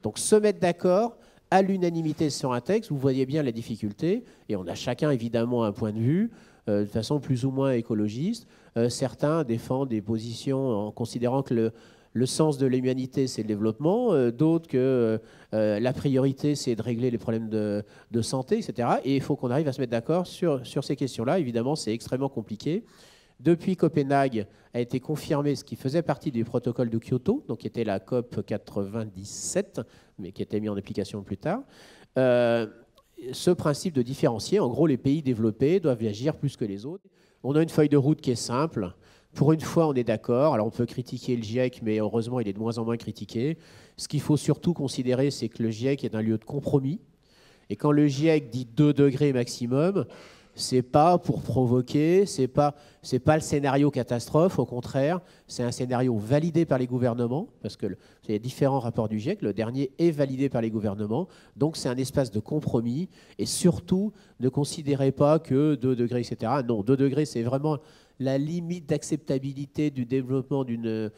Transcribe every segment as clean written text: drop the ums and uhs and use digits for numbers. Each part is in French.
Donc se mettre d'accord à l'unanimité sur un texte, vous voyez bien la difficulté, et on a chacun évidemment un point de vue, de façon plus ou moins écologiste. Certains défendent des positions en considérant que le sens de l'humanité, c'est le développement, d'autres que la priorité, c'est de régler les problèmes de santé, etc. Et il faut qu'on arrive à se mettre d'accord sur ces questions-là. Évidemment, c'est extrêmement compliqué. Depuis Copenhague a été confirmé ce qui faisait partie du protocole de Kyoto, donc qui était la COP 97, mais qui était mis en application plus tard. Ce principe de différencier, en gros, les pays développés doivent agir plus que les autres. On a une feuille de route qui est simple. Pour une fois, on est d'accord. Alors, on peut critiquer le GIEC, mais heureusement, il est de moins en moins critiqué. Ce qu'il faut surtout considérer, c'est que le GIEC est un lieu de compromis. Et quand le GIEC dit 2 degrés maximum, c'est pas pour provoquer, c'est pas le scénario catastrophe, au contraire, c'est un scénario validé par les gouvernements, parce que il y a différents rapports du GIEC, le dernier est validé par les gouvernements, donc c'est un espace de compromis, et surtout, ne considérez pas que 2 degrés, etc. Non, 2 degrés, c'est vraiment la limite d'acceptabilité du développement d'une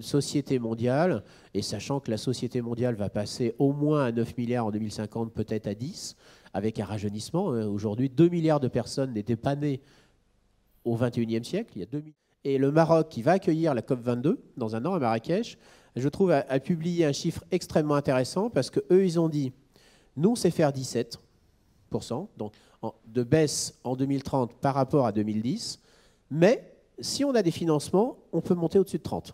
société mondiale, et sachant que la société mondiale va passer au moins à 9 milliards en 2050, peut-être à 10, avec un rajeunissement. Aujourd'hui, 2 milliards de personnes n'étaient pas nées au XXIe siècle. Il y a 2 milliards. Et le Maroc, qui va accueillir la COP22 dans un an à Marrakech, je trouve, a publié un chiffre extrêmement intéressant parce qu'eux, ils ont dit, nous, on sait faire 17%, donc de baisse en 2030 par rapport à 2010, mais si on a des financements, on peut monter au-dessus de 30%.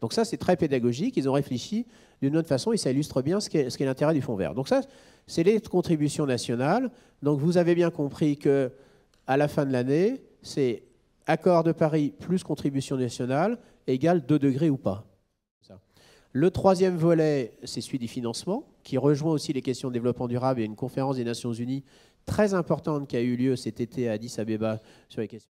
Donc ça, c'est très pédagogique. Ils ont réfléchi d'une autre façon et ça illustre bien ce qu'est l'intérêt du Fonds vert. Donc ça, c'est les contributions nationales. Donc vous avez bien compris qu'à la fin de l'année, c'est accord de Paris plus contribution nationale égale 2 degrés ou pas. Le troisième volet, c'est celui du financement, qui rejoint aussi les questions de développement durable. Il y a une conférence des Nations Unies très importante qui a eu lieu cet été à Addis Abeba sur les questions.